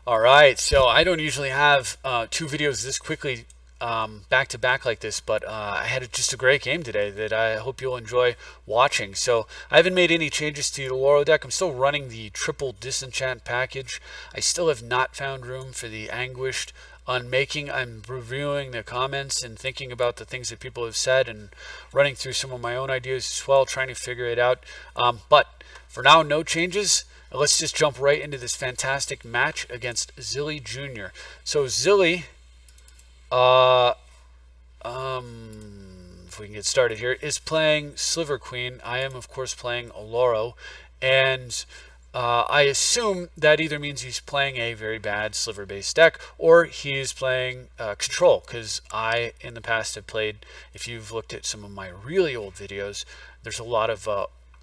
All right, so I don't usually have two videos this quickly back to back like this, but I had just a great game today that I hope you'll enjoy watching. So I haven't made any changes to the Oloro deck. I'm still running the triple disenchant package. I still have not found room for the Anguished Unmaking. I'm reviewing the comments and thinking about the things that people have said and running through some of my own ideas as well, trying to figure it out. But for now, no changes. Let's just jump right into this fantastic match against Zilly Jr. So Zilly, uh, if we can get started here, is playing Sliver Queen. I am, of course, playing Oloro. And I assume that either means he's playing a very bad Sliver-based deck or he's playing Control, because I, in the past, have played, if you've looked at some of my really old videos, there's a lot of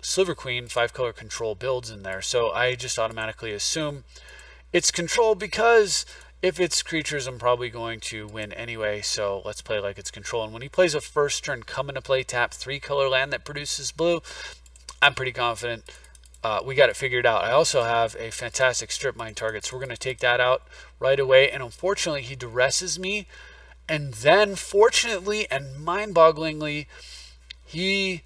Sliver Queen 5-color control builds in there. So I just automatically assume it's Control because if it's creatures, I'm probably going to win anyway. So let's play like it's Control. And when he plays a first turn come into play tap 3-color land that produces blue, I'm pretty confident we got it figured out. I also have a fantastic strip mine target, so we're going to take that out right away. And unfortunately, he duresses me. And then, fortunately and mind-bogglingly, he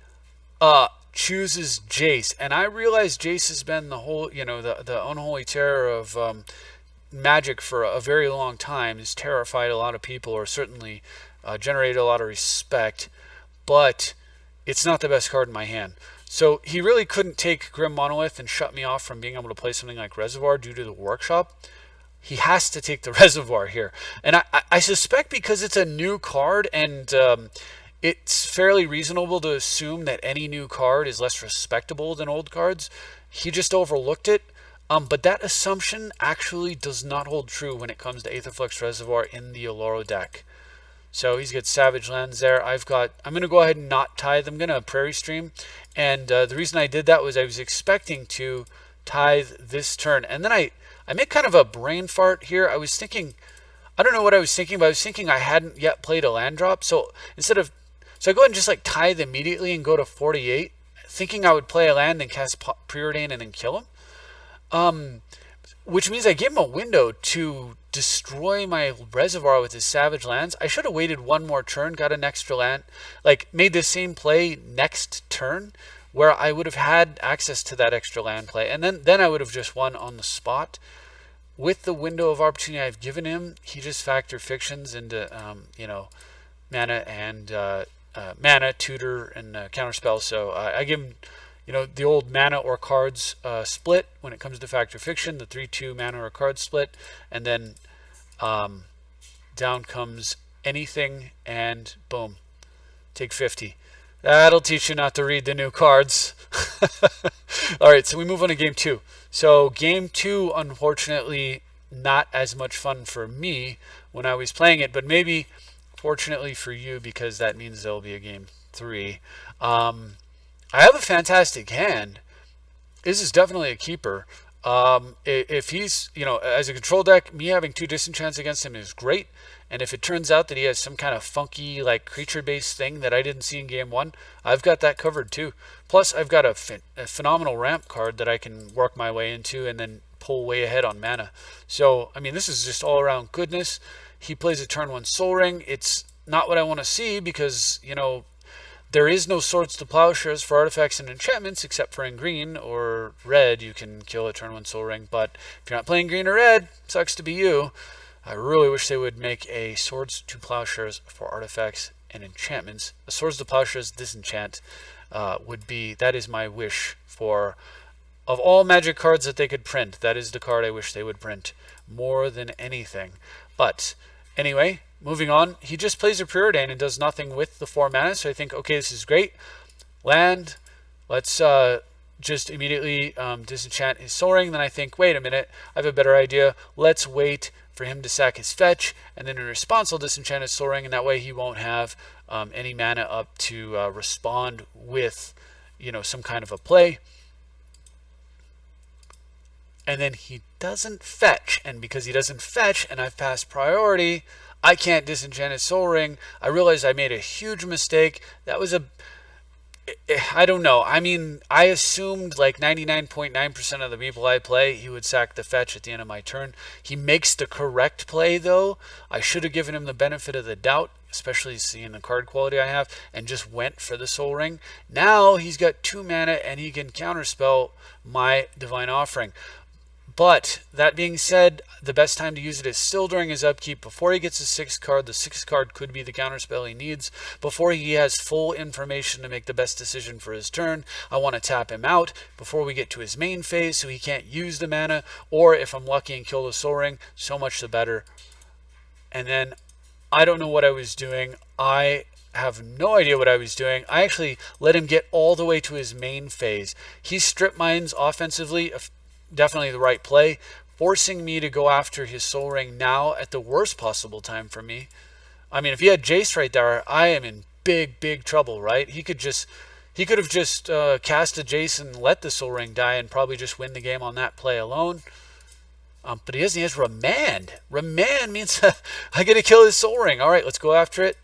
chooses Jace, and I realize Jace has been the whole, the unholy terror of Magic for a very long time. Has terrified a lot of people, or certainly generated a lot of respect. But it's not the best card in my hand. So he really couldn't take Grim Monolith and shut me off from being able to play something like Reservoir due to the Workshop. He has to take the Reservoir here, and I suspect because it's a new card and it's fairly reasonable to assume that any new card is less respectable than old cards. He just overlooked it. But that assumption actually does not hold true when it comes to Aetherflux Reservoir in the Oloro deck. So he's got Savage Lands there. I'm going to go ahead and not tithe. I'm going to Prairie Stream. And the reason I did that was I was expecting to tithe this turn. And then I made kind of a brain fart here. I was thinking, I don't know what I was thinking, but I was thinking I hadn't yet played a land drop. So I go ahead and just like tithe immediately and go to 48, thinking I would play a land and cast Preordain and then kill him. Which means I gave him a window to destroy my Reservoir with his Savage Lands. I should have waited one more turn, got an extra land, like made the same play next turn, where I would have had access to that extra land play, and then I would have just won on the spot. With the window of opportunity I've given him, he just factor fictions into mana and mana, tutor, and counterspell. So I give him, the old mana or cards split when it comes to Factor Fiction, the 3-2 mana or card split, and then down comes anything, and boom, take 50. That'll teach you not to read the new cards. All right, so we move on to game two. So game two, unfortunately, not as much fun for me when I was playing it, but maybe fortunately for you, because that means there'll be a game three. I have a fantastic hand. This is definitely a keeper. If he's, as a control deck, me having 2 disenchants against him is great. And if it turns out that he has some kind of funky, like, creature-based thing that I didn't see in game one, I've got that covered too. Plus, I've got a phenomenal ramp card that I can work my way into and then pull way ahead on mana. So, I mean, this is just all-around goodness. He plays a turn 1 Soul Ring. It's not what I want to see because, there is no Swords to Plowshares for artifacts and enchantments, except for in green or red, you can kill a turn 1 Soul Ring. But if you're not playing green or red, sucks to be you. I really wish they would make a Swords to Plowshares for artifacts and enchantments. A Swords to Plowshares disenchant that is my wish for, of all Magic cards that they could print, that is the card I wish they would print more than anything. But anyway, moving on, he just plays a Preordain and does nothing with the 4 mana, so I think, okay, this is great. Land, let's just immediately disenchant his Soul Ring. Then I think, wait a minute, I have a better idea. Let's wait for him to sack his fetch, and then in response, I'll disenchant his Soul Ring, and that way he won't have any mana up to respond with, some kind of a play. And then he doesn't fetch, and because he doesn't fetch, and I've passed priority, I can't disenchant his Soul Ring. I realized I made a huge mistake. I don't know. I mean, I assumed like 99.9% of the people I play, he would sack the fetch at the end of my turn. He makes the correct play, though. I should have given him the benefit of the doubt, especially seeing the card quality I have, and just went for the Soul Ring. Now he's got 2 mana and he can counterspell my Divine Offering. But that being said, the best time to use it is still during his upkeep before he gets his 6th card. The 6th card could be the counterspell he needs before he has full information to make the best decision for his turn. I want to tap him out before we get to his main phase so he can't use the mana, or if I'm lucky and kill the Soul Ring, so much the better. And then I don't know what I was doing. I have no idea what I was doing. I actually let him get all the way to his main phase. He strip mines offensively, definitely the right play, forcing me to go after his Soul Ring now at the worst possible time for me. I mean, if he had Jace right there, I am in big trouble, right? He could have just cast a Jace and let the Soul Ring die and probably just win the game on that play alone. But he has Remand. Remand means I get to kill his Soul Ring. All right, let's go after it.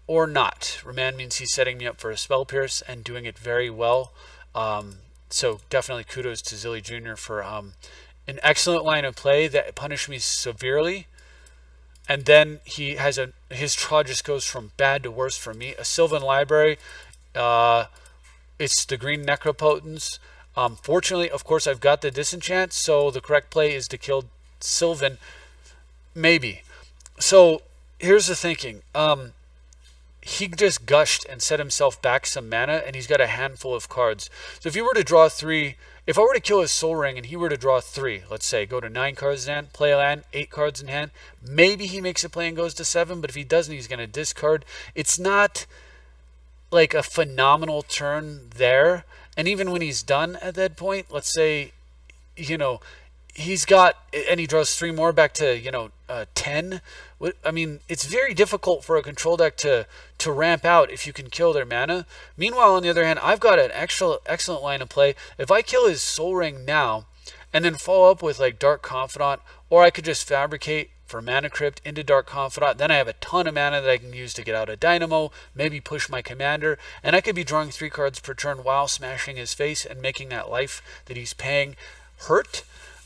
Or not. Remand means he's setting me up for a Spell Pierce and doing it very well. So definitely kudos to Zilly Jr. for an excellent line of play that punished me severely. And then he has his draw just goes from bad to worse for me. A Sylvan Library. It's the green Necropotence. Fortunately, of course, I've got the Disenchant, so the correct play is to kill Sylvan. Maybe. So here's the thinking. He just gushed and set himself back some mana, and he's got a handful of cards. So if he were to draw 3, if I were to kill his Soul Ring and he were to draw 3, let's say, go to 9 cards in hand, play a land, 8 cards in hand, maybe he makes a play and goes to 7, but if he doesn't, he's going to discard. It's not like a phenomenal turn there. And even when he's done at that point, let's say, he's got, and he draws 3 more back to, 10. I mean, it's very difficult for a control deck to ramp out if you can kill their mana. Meanwhile, on the other hand, I've got an excellent line of play. If I kill his Soul Ring now and then follow up with like Dark Confidant, or I could just fabricate for Mana Crypt into Dark Confidant, then I have a ton of mana that I can use to get out of Dynamo, maybe push my commander, and I could be drawing 3 cards per turn while smashing his face and making that life that he's paying hurt.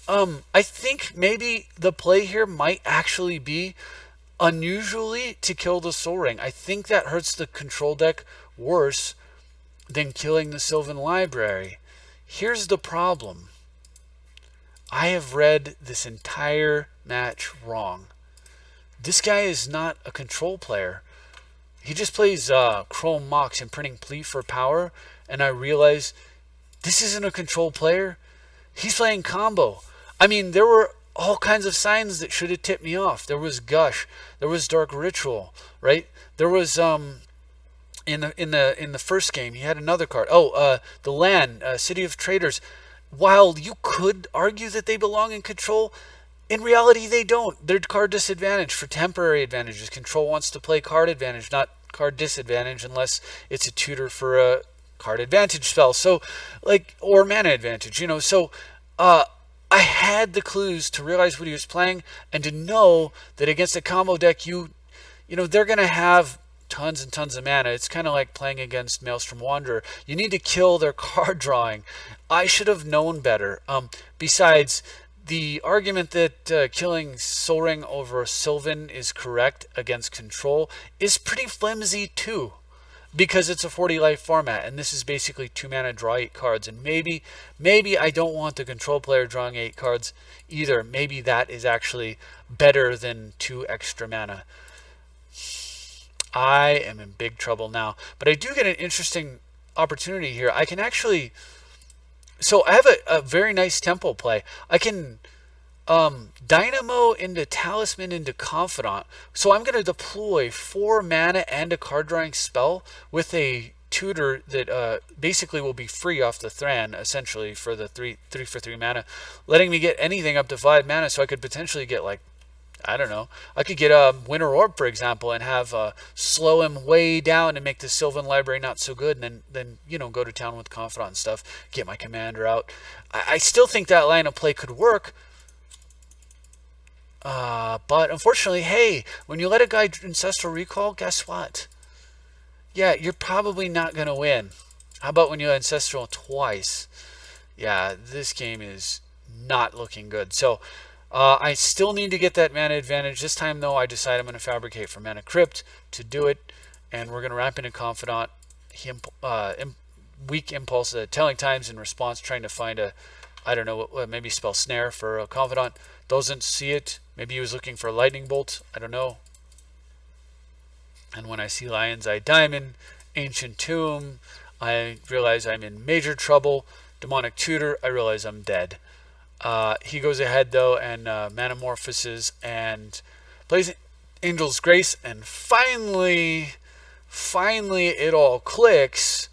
I think maybe the play here might actually be unusually to kill the Soul Ring. I think that hurts the control deck worse than killing the Sylvan Library. Here's the problem. I have read this entire match wrong. This guy is not a control player. He just plays Chrome Mox and printing Plea for Power, and I realize this isn't a control player. He's playing combo. I mean, there were all kinds of signs that should have tipped me off. There was Gush, there was Dark Ritual, right? There was in the first game he had another card. The land, City of Traders. While you could argue that they belong in control, in reality they don't. They're card disadvantage for temporary advantages. Control wants to play card advantage, not card disadvantage, unless it's a tutor for a card advantage spell. So, or mana advantage, So, I had the clues to realize what he was playing and to know that against a combo deck, they're going to have tons and tons of mana. It's kind of like playing against Maelstrom Wanderer. You need to kill their card drawing. I should have known better. Besides, the argument that killing Soul Ring over Sylvan is correct against control is pretty flimsy too, because it's a 40 life format, and this is basically 2 mana, draw 8 cards. And maybe I don't want the control player drawing 8 cards either. Maybe that is actually better than 2 extra mana. I am in big trouble now, but I do get an interesting opportunity here. I can actually, so I have a very nice tempo play. I can Dynamo into Talisman into Confidant. So I'm going to deploy 4 mana and a card drawing spell with a tutor that basically will be free off the Thran, essentially, for the 3 for 3 mana, letting me get anything up to 5 mana. So I could potentially get, like, I don't know, I could get a Winter Orb, for example, and have slow him way down and make the Sylvan Library not so good, and then go to town with Confidant and stuff, get my commander out. I still think that line of play could work. But unfortunately, hey, when you let a guy Ancestral Recall, guess what? Yeah, you're probably not going to win. How about when you Ancestral twice? Yeah, this game is not looking good. So I still need to get that mana advantage. This time, though, I decide I'm going to fabricate for Mana Crypt to do it. And we're going to ramp into Confidant. He, weak impulse, telling times in response, trying to find a, I don't know, maybe spell Snare for a Confidant. Doesn't see it. Maybe he was looking for a Lightning Bolt. I don't know. And when I see Lion's Eye Diamond, Ancient Tomb, I realize I'm in major trouble. Demonic Tutor, I realize I'm dead. He goes ahead, though, and Manamorphoses and plays Angel's Grace, and finally it all clicks.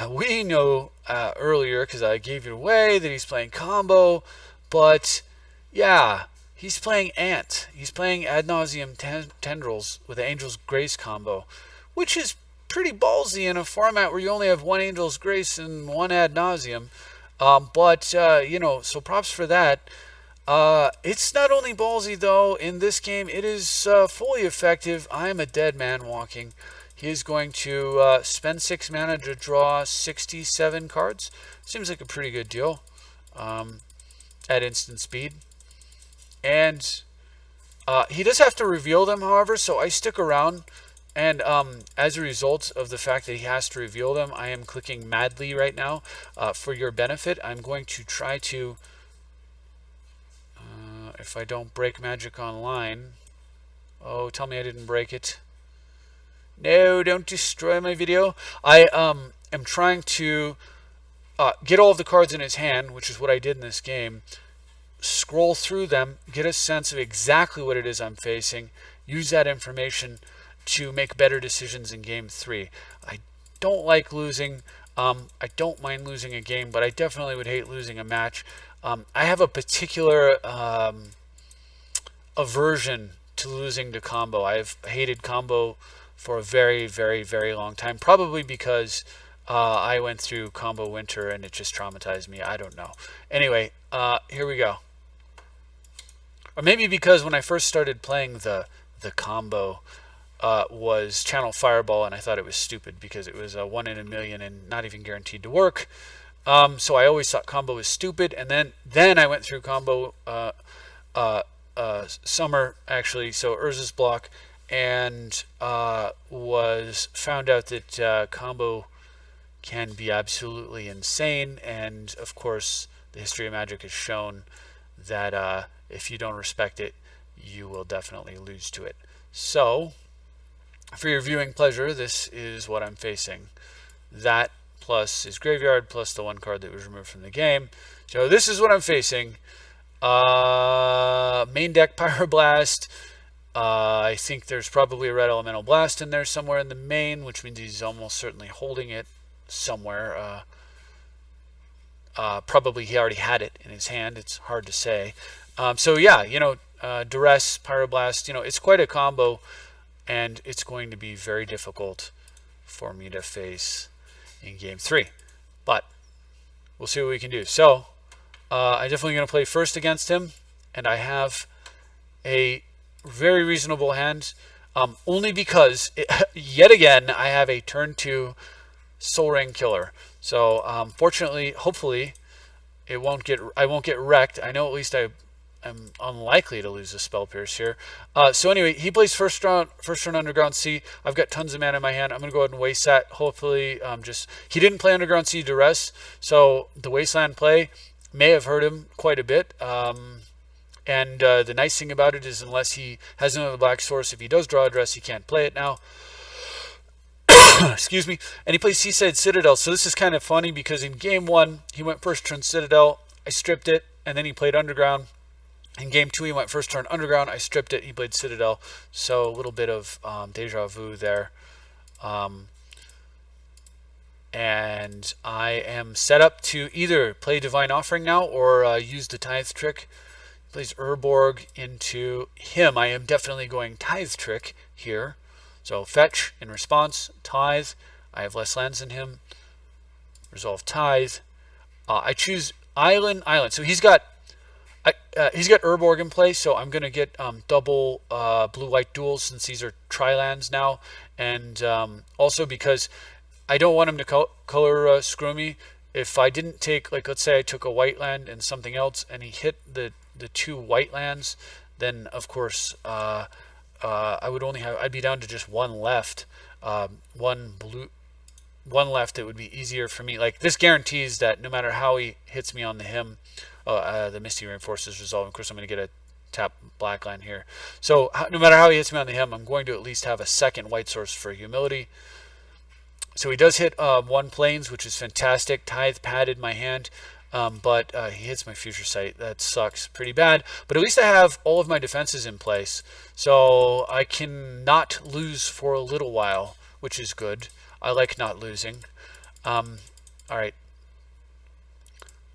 We know earlier, because I gave it away, that he's playing combo, but yeah, he's playing Ant. He's playing Ad Nauseam Tendrils with the Angel's Grace combo, which is pretty ballsy in a format where you only have one Angel's Grace and one Ad Nauseam. But so props for that. It's not only ballsy, though. In this game, it is fully effective. I'm a dead man walking. He is going to spend 6 mana to draw 67 cards. Seems like a pretty good deal at instant speed. And he does have to reveal them, however, so I stick around. And as a result of the fact that he has to reveal them, I am clicking madly right now for your benefit. I'm going to try to, if I don't break Magic Online, oh, tell me I didn't break it. No, don't destroy my video. I am trying to get all of the cards in his hand, which is what I did in this game, scroll through them, get a sense of exactly what it is I'm facing, use that information to make better decisions in game 3. I don't like losing. I don't mind losing a game, but I definitely would hate losing a match. I have a particular aversion to losing to combo. I've hated combo for a very, very, very long time, probably because I went through combo winter and it just traumatized me. I don't know. Anyway, here we go. Or maybe because when I first started playing the combo, was Channel Fireball, and I thought it was stupid because it was a 1 in a million and not even guaranteed to work. So I always thought combo was stupid, and then I went through combo summer, actually, so Urza's block, and was found out that combo can be absolutely insane. And of course, the history of Magic has shown that if you don't respect it, you will definitely lose to it. So for your viewing pleasure, this is what I'm facing. That plus his graveyard plus the one card that was removed from the game. So this is what I'm facing. Main deck Pyroblast. I think there's probably a Red Elemental Blast in there somewhere in the main, which means he's almost certainly holding it somewhere. Probably he already had it in his hand. It's hard to say. So yeah, Duress, Pyroblast, it's quite a combo, and it's going to be very difficult for me to face in game 3. But we'll see what we can do. So I'm definitely going to play first against him, and I have a very reasonable hand, only because, yet again, I have a turn 2 Soul Ring Killer. So fortunately, hopefully, I won't get wrecked. I know at least I'm unlikely to lose a Spell Pierce here. So anyway, he plays first round Underground Sea. I've got tons of mana in my hand. I'm going to go ahead and waste that. Hopefully, he didn't play Underground Sea Duress, so the Wasteland play may have hurt him quite a bit. And the nice thing about it is, unless he has another black source, if he does draw a Duress, he can't play it now. Excuse me. And he plays Seaside Citadel. So this is kind of funny because in game 1, he went first turn Citadel. I stripped it, and then he played Underground. In game 2, he went first turn Underground. I stripped it. He played Citadel. So a little bit of deja vu there. And I am set up to either play Divine Offering now or use the Tithe Trick. He plays Urborg into him. I am definitely going Tithe Trick here. So fetch in response, Tithe. I have less lands than him. Resolve Tithe. I choose Island. So he's got... He's got Urborg in play, so I'm going to get double blue-white duels since these are tri-lands now. And also because I don't want him to color screw me. If I didn't take, like, let's say I took a white land and something else, and he hit the two white lands, then of course I would only have, I'd be down to just one left, one blue, one left. It would be easier for me. Like, this guarantees that no matter how he hits me on the him, the Misty Reinforces resolve. Of course, I'm going to get a tap black line here. So no matter how he hits me on the him, I'm going to at least have a second white source for humility. So he does hit one plains, which is fantastic. Tithe padded my hand, but he hits my future sight. That sucks pretty bad. But at least I have all of my defenses in place, so I can not lose for a little while, which is good. I like not losing. All right.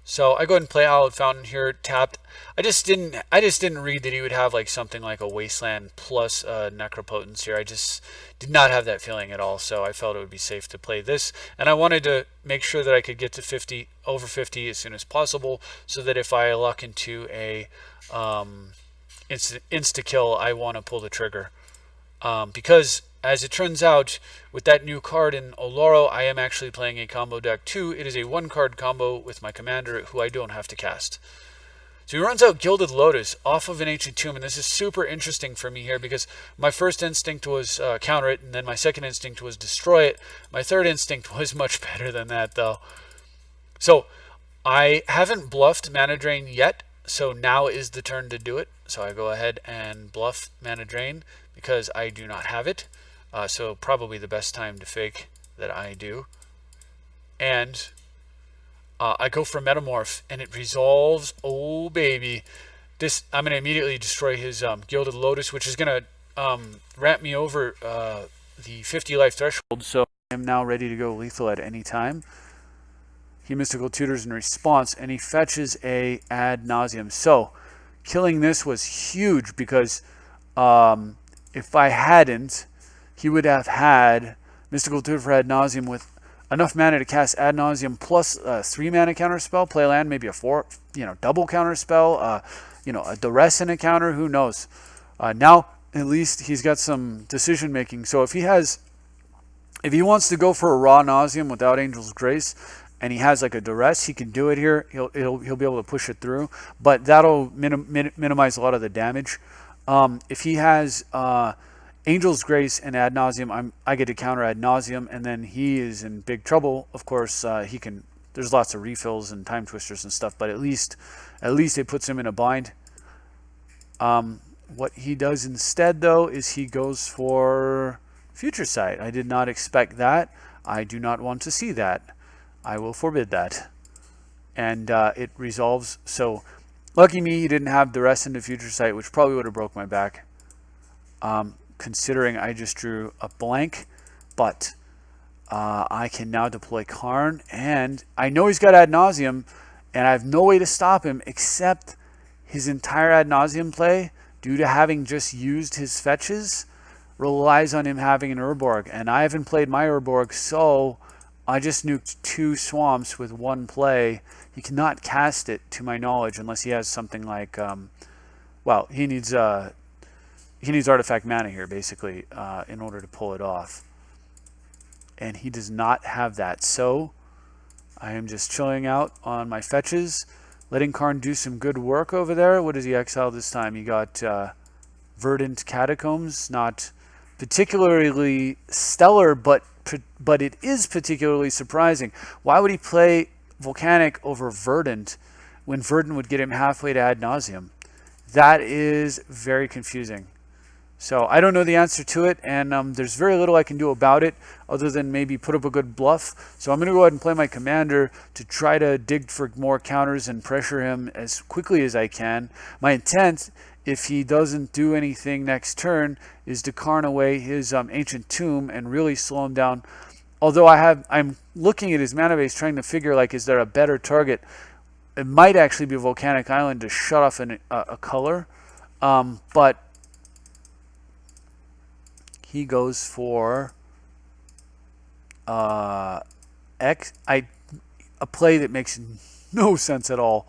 So I go ahead and play Hallowed Fountain here, tapped. I just didn't read that he would have like something like a Wasteland plus Necropotence here. I just did not have that feeling at all. So I felt it would be safe to play this, and I wanted to make sure that I could get to 50, over 50 as soon as possible, so that if I luck into a insta kill, I want to pull the trigger. Because as it turns out, with that new card in Oloro, I am actually playing a combo deck too. It is a one-card combo with my commander, who I don't have to cast. So he runs out Gilded Lotus off of an Ancient Tomb, and this is super interesting for me here because my first instinct was counter it, and then my second instinct was destroy it. My third instinct was much better than that, though. So I haven't bluffed Mana Drain yet, so now is the turn to do it. So I go ahead and bluff Mana Drain because I do not have it. So probably the best time to fake that I do. And I go for Metamorph, and it resolves. Oh, baby. I'm going to immediately destroy his Gilded Lotus, which is going to ramp me over the 50 life threshold. So I am now ready to go lethal at any time. He Mystical Tutors in response, and he fetches a Ad Nauseam. So killing this was huge because if I hadn't, he would have had Mystical Tutor for Ad Nauseam with enough mana to cast Ad Nauseam plus a 3 mana counter spell, play land, maybe a 4, double counter spell, a Duress in a counter, who knows. Now, at least he's got some decision making. So if he wants to go for a raw Nauseam without Angel's Grace, and he has like a Duress, he can do it here. He'll be able to push it through, but that'll minimize a lot of the damage. If he has Angel's Grace and Ad Nauseam, I get to counter Ad Nauseam, and then he is in big trouble. Of course, he can. There's lots of refills and time twisters and stuff, but at least it puts him in a bind. What he does instead, though, is he goes for Future Sight. I did not expect that. I do not want to see that. I will forbid that. And it resolves. So lucky me, he didn't have the rest into Future Sight, which probably would have broke my back. Considering I just drew a blank, but I can now deploy Karn, and I know he's got Ad Nauseam, and I have no way to stop him except his entire Ad Nauseam play, due to having just used his fetches, relies on him having an Urborg, and I haven't played my Urborg, so I just nuked 2 swamps with one play. He cannot cast it, to my knowledge, unless he has something like, well, he needs artifact mana here, basically, in order to pull it off. And he does not have that. So I am just chilling out on my fetches, letting Karn do some good work over there. What does he exile this time? He got Verdant Catacombs. Not particularly stellar, but it is particularly surprising. Why would he play Volcanic over Verdant when Verdant would get him halfway to Ad Nauseam? That is very confusing. So I don't know the answer to it, and there's very little I can do about it other than maybe put up a good bluff. So I'm going to go ahead and play my commander to try to dig for more counters and pressure him as quickly as I can. My intent, if he doesn't do anything next turn, is to Karn away his Ancient Tomb and really slow him down. Although I'm looking at his mana base trying to figure, like, is there a better target? It might actually be Volcanic Island to shut off a color, but he goes for a play that makes no sense at all.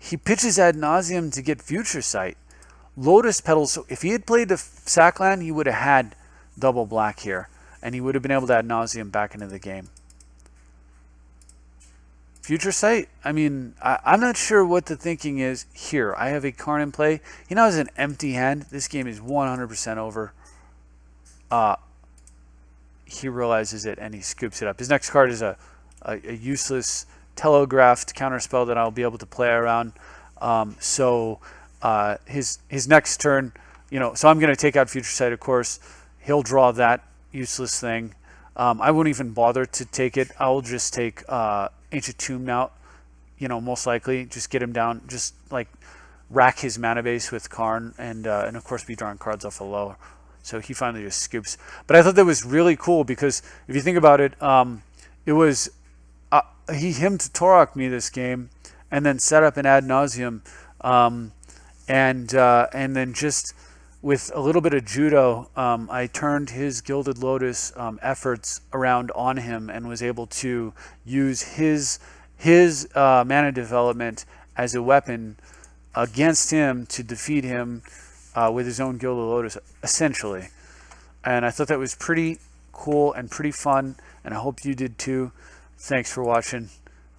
he pitches Ad Nauseam to get Future Sight. Lotus Petals, so if he had played the sack land, he would have had double black here, and he would have been able to Ad Nauseam back into the game. Future Sight, I mean, I'm not sure what the thinking is here. I have a Karn in play. He now has an empty hand. This game is 100% over. He realizes it, and he scoops it up. His next card is a useless telegraphed counterspell that I'll be able to play around. His next turn, so I'm going to take out Future Sight, of course. He'll draw that useless thing. I won't even bother to take it. I'll just take Ancient Tomb out, most likely. Just get him down, just like rack his mana base with Karn, and of course be drawing cards off Oloro. So he finally just scoops. But I thought that was really cool because if you think about it, it was him to Torok me this game, and then set up an Ad Nauseam, and then just with a little bit of judo, I turned his Gilded Lotus efforts around on him and was able to use his mana development as a weapon against him to defeat him with his own Gilded Lotus, essentially. And I thought that was pretty cool and pretty fun, and I hope you did too. Thanks for watching.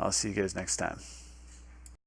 I'll see you guys next time.